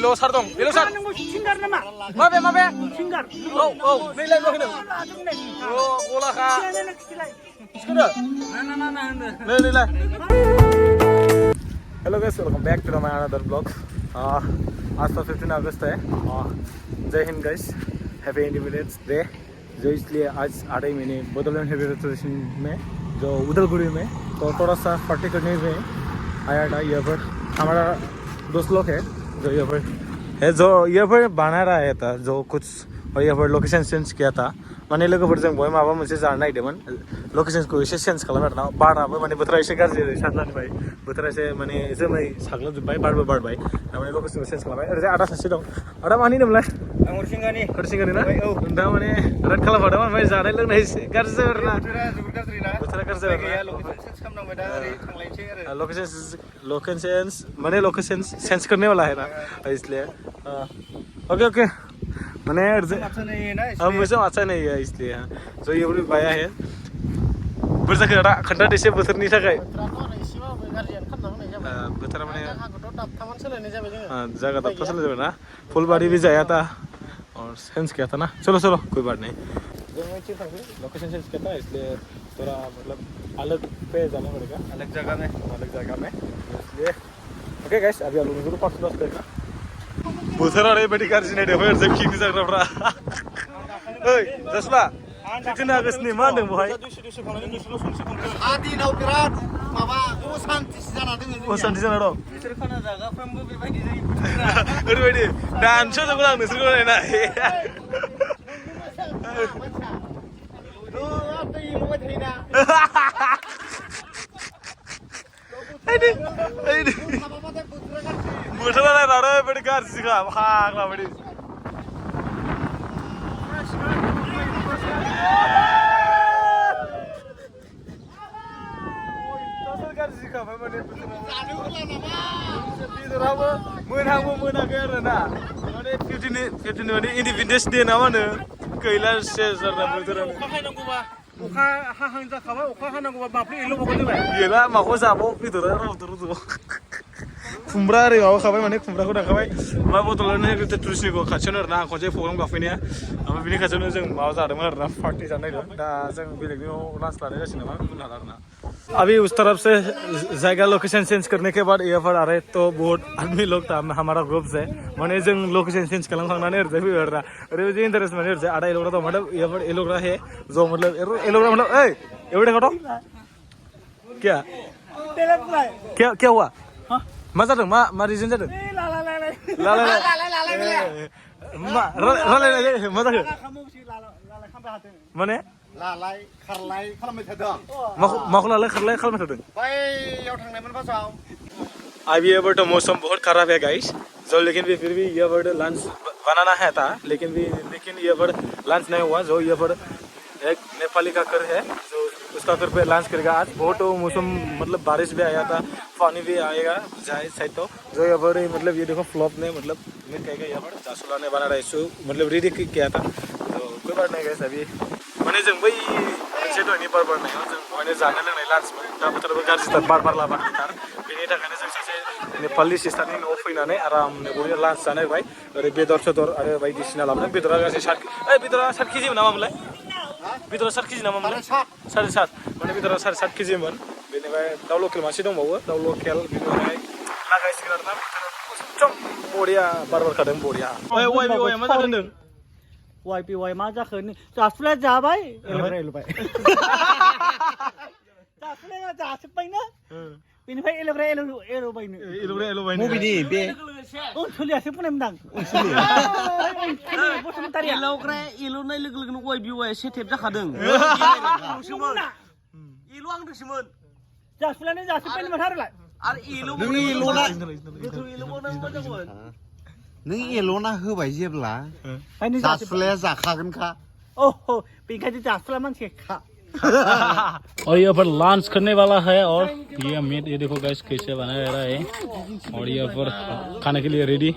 Yellow सार दं yellow सार सिंगार नामा माबे सिंगार औ नैलाय मा होनो औ गलाखा सिखोदो नैलाय hello guys welcome back to my another blog आज तो 15 अगस्त है जय हिंद गाइस हैप्पी इंडिपेंडेंस डे जो इसलिए आज आ रही मैंने बडोलैंड हेवी स्टेशन में जो उदलगुड़ी में तो थोड़ा सा पार्टी करने में आया था। यहाँ पर हमारा दोस्त लोग है जो यहाँ पर है जो यहाँ पर बना रहा था जो कुछ और यहाँ पर लोकेशन चेंज किया था माने लोगोफोरजों बय माबा मोनसे जानो नागिरदोंमोन लोकेशनखौ एसे चेन्ज खालामो आरोना बाराबो माने बोथोरा एसे गाज्रि सानजानिफ्राय बोथोरा एसे माने जोमै साग्लोबजोब्बाय बारबो बारबाय थारमाने लोकेशनखौ चेन्ज खालामबाय ओरैजाय आदा सासे दं आदा मानि होनोमोनलाय आं हरसिंगानि ना दा माने राइड खालामफादों ओमफ्राय जानाय लोंनाय एसे गाज्रि जाबाय आरोना बोथोरा जोबोद गाज्रि ना बोथोरा गाज्रि जाबाय लोकेशन चेन्ज खालामनांबाय दा ओरै थांलायनोसै आरो लोकेशन चेंज करने वाला है ना इसलिए ओके मैंने मुझे अच्छा नहीं है इसलिए जो ये भी पाया है बुरजा खंडा देसे बोथोरनि थाखाय बोथोरा माने जगह दाबथा सोलाय जाबाय ना फुलबाड़ी भी जाया था और चेंज किया था ना चलो कोई बात नहीं लोकेशन चेंज किया था इसलिए थोड़ा मतलब अलग पे जाना पड़ेगा अलग जगह में इसलिए ओके गाइस अभी आप लोगों को पास करेगा बोथोरा ओरैबायदि गाज्रि नायदों ओमफ्राय ओरैजाय पिकनिक जाग्राफ्रा ओइ जसबा 15 आगस्टनि मा होनदों बहाय दिनाव बिराद माबा असान्तिसो जाना दङ असान्ति जाना दं बिसोर खाना जागाफ्रामबो बेबायदि जायो ओरैबायदि दानसो जोबगोन आं नोंसोरखौ नायना बोथोरा नायना ओरैबायदि गाज्रिखा फाग्ला बायदि गाज्रिखाबाय माने बेदराबो मोनहांबो मोनाखै आरोना माने 15 माने इन्डिपेन्डेन्स डे ना मा होनो गैला सेस आरोना बोथोरानो अखा हानांगौबा अखा हाहां जाखाबाय अखा हानांगौबा माफ्रि एल' बावगोन देलाय गैला माखौ जाबाव बेदरा रद' खुमब्रा ओरै माबाखाबाय माने खुमब्राखौ दानखाबाय ओमफ्राय बड'लेण्ड हेरिटेज टुरिस्टनिखौ खाथियावनो आरोना आं खनसे प्रग्राम गाफैनाया ओमफ्राय बिनि खाथियावनो जों माबा जादोंमोन आरोना पार्टि जानो नागिरदों दा जों बेलेगनियाव लान्च लानाय जासिगोन नामा बुंनो हाला आरोना अभी उस तरफ से जगह लोकेशन चेंज करने के बाद यहाँ पर आ रहे तो बहुत आदमी लोग था हमारा ग्रुप से माने जों लोकेशन चेंज खालामखांनानै ओरैजाय फैबाय आरोना ओरैबायदि इन्टारेस्ट माने ओरैजाय आदा एल'ग्रा दं मतलब यहाँ पर एल'ग्रा है जो मतलब एल'ग्रा मतलब ओइ एवढे देखो तो क्या हुआ मा जादों मा रिजन जादों रायलायनाय मा जाखो माने लालाय खारलाय खालामबाय थादों माखौ लालाय खारलाय खालामबाय थादों बैयाव थांनायमोन फार्स्टआव अभी यहाँ पर तो मौसम बहुत खराब है गाइस जो लेकिन भी फिर भी यहाँ पर लंच बनाना है था लेकिन यहाँ पर लंच नहीं हुआ जो यहाँ पर एक नेपाली का घर है जो उसका घर पे लंच करेगा आज बहुत मौसम मतलब बारिश भी आया था पानी भी आएगा जाए साइड तो जो यहाँ पर मतलब ये देखो फ्लॉप ने मतलब मैं कहेगा यहाँ पर जासुला ने बना रहा है इसको मतलब रेडी किया था तो कोई बात नहीं गाइस अभी माने जों बै मोनसे दहायनि बार बारनायाव जों माने जानो लोंनाय लान्चमोन दा बोथोराबो गाज्रिथार बार बारलाबायथार बेनि थाखायनो जों सासे नेपालि सिस्टारनि न'आव फैनानै आरामनो बयबो लान्च जानो होबाय ओरै बेदर सेदर आरो बायदिसिना लाबोदों बेदरा गासै बेदरा 7 केजिमोन नामामोनलाय बेदरा 7 केजि नामामोनलाय 7.5 माने बेदरा 7.5 केजिमोन बेनिफ्राय दाउ लकेल मासे दंबावो दाउ लकेल बेनिफ्राय लागायसिगोन आरोना एकदम बरिया बार बारखादों बरिया वाइ मा जादों होनदों वाइ मा जाखो जासुलाय जाबाय एल'बाय जासुलाय जाजोब्बायना बेनिफ्राय एल'बायनो मबिनि बे सोलियासो फुनायमोन आं एल'नाय लोगो लोगोनो वाइ बिवाइ सेटेप जाखादों एल' आंदोंसोमोन जासुलायानो जाजोब्बायनो माथो आरोलाय आरो नों एल'ना होबाय जेब्ला जासुलाया जाखागोनखा ओहो बेनिखायनो जासुला मानसिखा और यहाँ पर लंच करने वाला है और ये मीट ये देखो गाइस कैसे बनाया जा रहा है और यहाँ पर खाने के लिए रेडी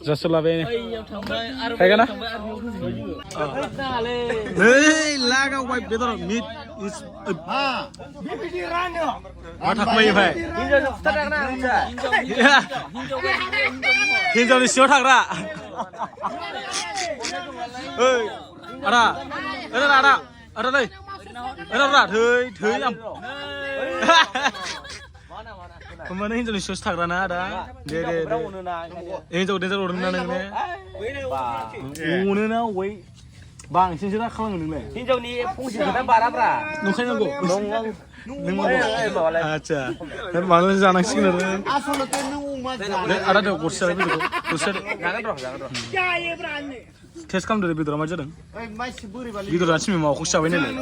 जासलाबे खायगोन ना hey laga wipe betor meat is matak mai bhai hinjau ni siaw thagra hey ada dai ra thei am kemana hinjau ni siaw thagra na ada de hinjau de order na nongne uno na wei बांसिनसो दा खालामो नोंलाय हिनजावनि फंसे खोथा बाराब्रा नंखायनांगौ नों आच्छा मानो जानांसिगोन आरो आसलते नों अमा आदा दे गरसे बेदरखौ गरसे जागोन र' जायोब्रा आंनो टेस्ट खालामदो बेदरा मा जादों ओइ माइसि बोरैबालै बेदरा सिमे माखौ जाबाय नालाय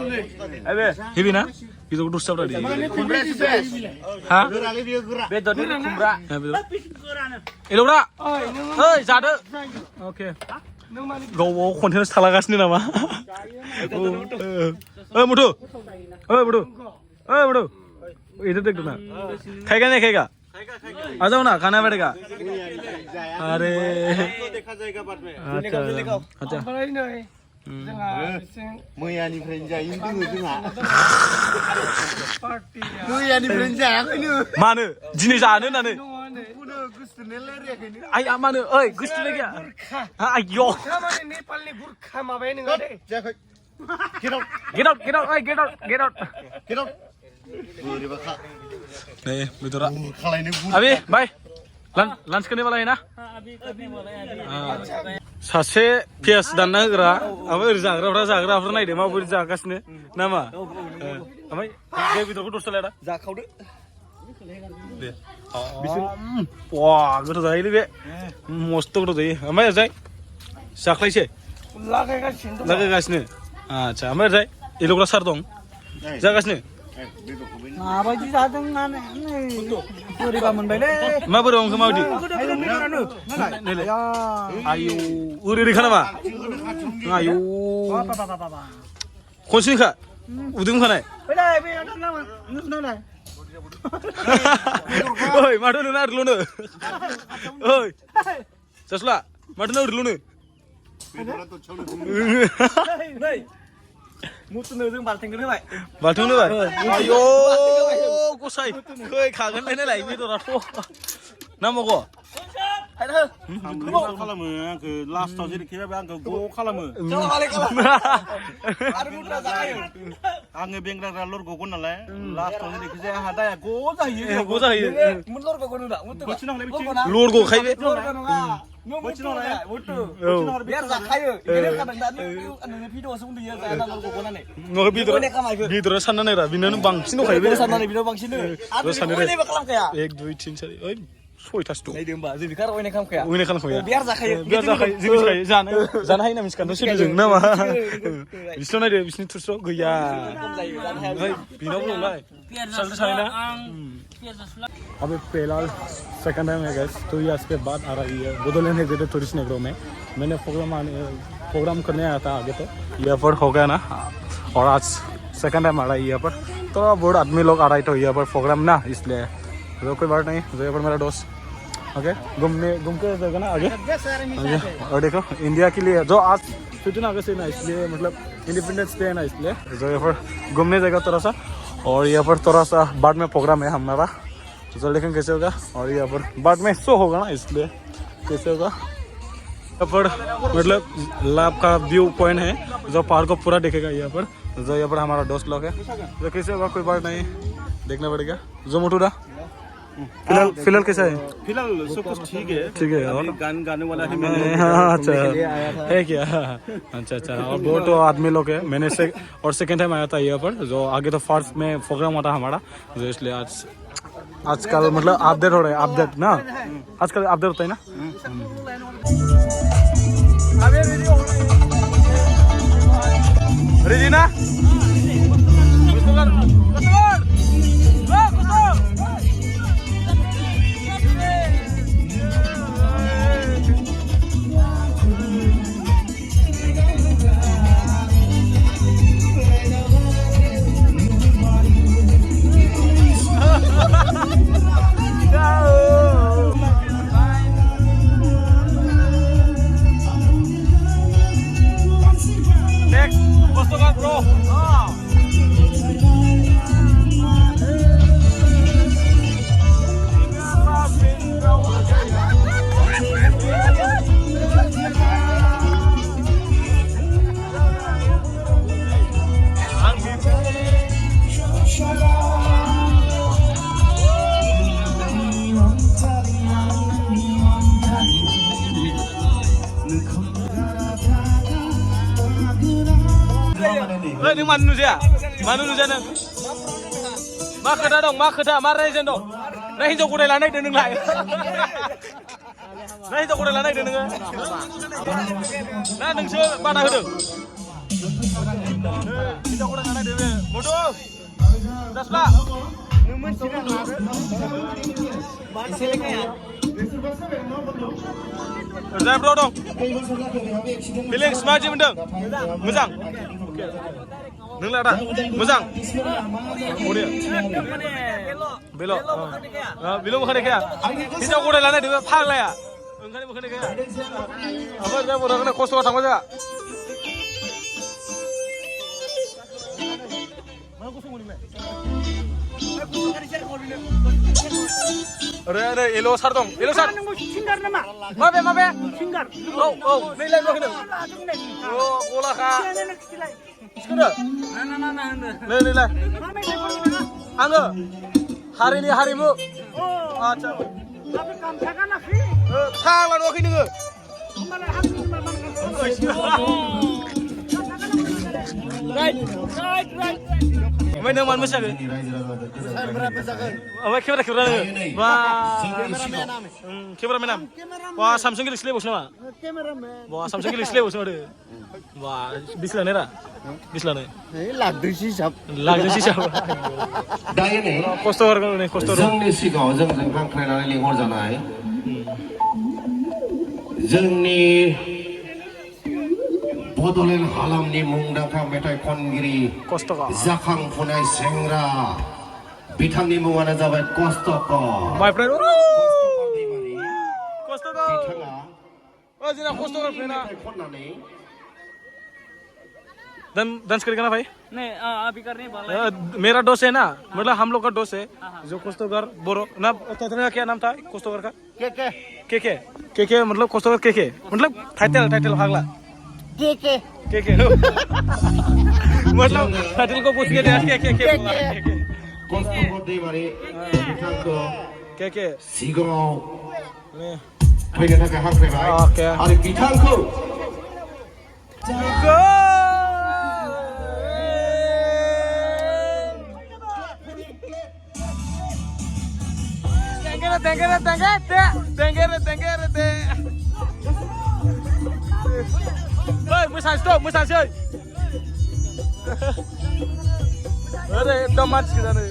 आबे हेबि ना बेदरखौ दस जाब्रा दे हा गोरालै बियो गोरा बेदरनि खुमब्रा गोरानो एलौरा ओइ जादो अके गावबाव कन्टेन्स थालागासिनो नामा मुथु इधर देख ना खाएगा नहीं खाएगा आ जाओ ना खाना बैठेगा अरे देखा जाएगा बाद में अच्छा मैयानिफ्रायनो जायो दोङो जोंहा मैयानिफ्रायनो जायाखैनो मानो दिनै जानो होननानै आया मानो ओइ गुस्थिनाय गैया आयौ नेपालनि गुरखा माबाया नोङा दे जायाखै get out ओइ get out बोरैबा खा नै बेदरा अभी बाय लान्च करने वाला है ना सासे पियास दानना होग्रा ओमफ्राय ओरै जाग्राफ्रा नायदो माबोरै जागासिनो नामा ओमफ्राय बे बेदरखौ दस लायदा जाखावदो दे वा गोथाव जायोलै बे मस्त गोथाव जायो ओमफ्राय ओरैजाय जाख्लायसै लागायगासिनो आच्छा ओमफ्राय ओरैजाय एलौग्रा सार दं जागासिनो माबायदि जादों बोरैबा मोनबायलै मा बोरैबा मोनखो माबायदि आयौ ओरैखा नामा आयौ खनसेनिखा उदै बुंखानाय ओइ माथो नोंना ओरैल'नो ओइ जासुला माथो नों ओरैल'नो मुतुनो जों बाल्थिंखौ होबाय आयौ गसाय खै खागोन नायलाय बेदराथ' नामागौ खालामो आंखौ लास्टाव जेरैखिबाबो आंखौ ग खालामो आङो बेंग्राग्रा लरग'गोन नालाय लास्टाव जेरैखि जाया आंहा दाया ग जाहैयो लरग'खाय बे बेदरा सानना नायरा बिनानो बांसिन दंखायो बे साननानै बिनाव बांसिन एक दुइ तिन सारि ओइ सयथासो दं नायदो होमबा जों बिखा अयनाय खालामखाया बियार जाखायो जों जानो हायो ना मिथिखानो सोलिदों नामा बिसोर नायदो बिसोरनि थुरस्राव गैया ओमफ्राय बिनाव दंलाय सालते सालना अभी फिलहाल सेकंड टाइम है गाइस 2 इयर्स के बाद आ रही है बोडोलैंड एग्जीबिट टूरिस्ट नेगरो में मैंने प्रोग्राम करने आया था आगे तो यहाँ पर हो गया ना और आज सेकंड टाइम आ रहा है यहाँ पर तो बहुत आदमी लोग आ रहा है तो यहाँ पर प्रोग्राम ना इसलिए तो कोई बात नहीं जो यहाँ पर मेरा दोस्त ओके घूम के जाएगा ना आगे और देखो इंडिया के लिए जो आज 15 अगस्त है ना इसलिए मतलब इंडिपेंडेंस डे है ना इसलिए जो यहाँ पर घूमने जाएगा थोड़ा सा और यहाँ पर थोड़ा सा बाद में प्रोग्राम है हमारा तो चल देखें कैसे होगा और यहाँ पर बाद में शो होगा ना इसलिए कैसे होगा यहाँ पर मतलब लाभ का व्यू पॉइंट है जो पहाड़ को पूरा देखेगा यहाँ पर जो यहाँ पर हमारा दोस्त लोग है जो कैसे होगा कोई बात नहीं देखना पड़ेगा जो मोटूरा फिलहाल कैसा है फिलहाल सब कुछ ठीक है और गान गाने वाला है मैंने अच्छा है क्या अच्छा और बहुत तो आदमी लोग है मैंने से और सेकंड टाइम आया था यहाँ पर जो आगे तो फर्स्ट में प्रोग्राम होता हमारा जो इसलिए आजकल मतलब अपडेट हो रहा है अपडेट ना आजकल अपडेट होता है ना रेडी ना मानो नुजाया मानो नुजाया नों मा खोथा दं मा खोथा मा रायजो दं ना हिन्जाव गदाय लानो नागिरदों नोंलाय ना हिन्जाव गदाय लानो नागिरदों नोङो ना नोंसो बादा होदों हिन्जाव गदाय लानो नागिरदों मधु जास्ला जायफ्राव दं फिलिंस मा जि मोनदों मोजां नोंलाय दा मोजां बेल' बेल' मोखां देखाया हिन्जाव गदाय लानो नागिरदों फाग्लाया ओंखायनो मोखां देखाया ओमफ्राय दा बर'खौनो खस्थ'आ थांबाय जोंहा अरे एल' सार दं एल' सार सिंगार नामा माबे सिंगार औ नैलाय मा होनो अ गलाखा सिखोनो नैलाय आङो हारिनि हारिमु आदसा फाग्ला नुवाखै नोङो ओमफ्राय नों मानो मोसागोन ओमफ्राय केमेरा खेबग्रा नोङो बा केमेरामेन नाम बा सामसुं गेलेक्सि लायबावसो नामा बा सामसुं गेलेक्सि लायबावसो माथो बा बिस लानो रा बिस लानो लाखदोंसो हिसाब दायो नै खस्थ' हरगोन खस्थ' जोंनि सिगाङाव जोंजों हांख्रायनानै लिंहरजानाय जोंनि बड'लेण्ड हालामनि मुंदांखा मेथाइ खनगिरि जाखांफुनाय सेंग्रा बिथांनि मुङानो जाबाय कस्तकर माय फ्रेन्ड बिथाङा जोंना कस्तकर फ्रेन्डआ खननानै डांस करेगा ना भाई नहीं अभी करने वाला मेरा दोस्त है ना मतलब हम लोग का दोस्त है जो कस्तकर बोरो ना तेरा क्या नाम था कस्तकर का के मतलब कस्तकर के मतलब टाइटल भागला के मतलब टाइटल को पूछ के के कस्तकर दैमारि बिथांखौ के सिगाङाव फैनो थाखाय हांख्रायबाय आरो बिथांखौ मोसानोसै एकदम मानसि गोजानो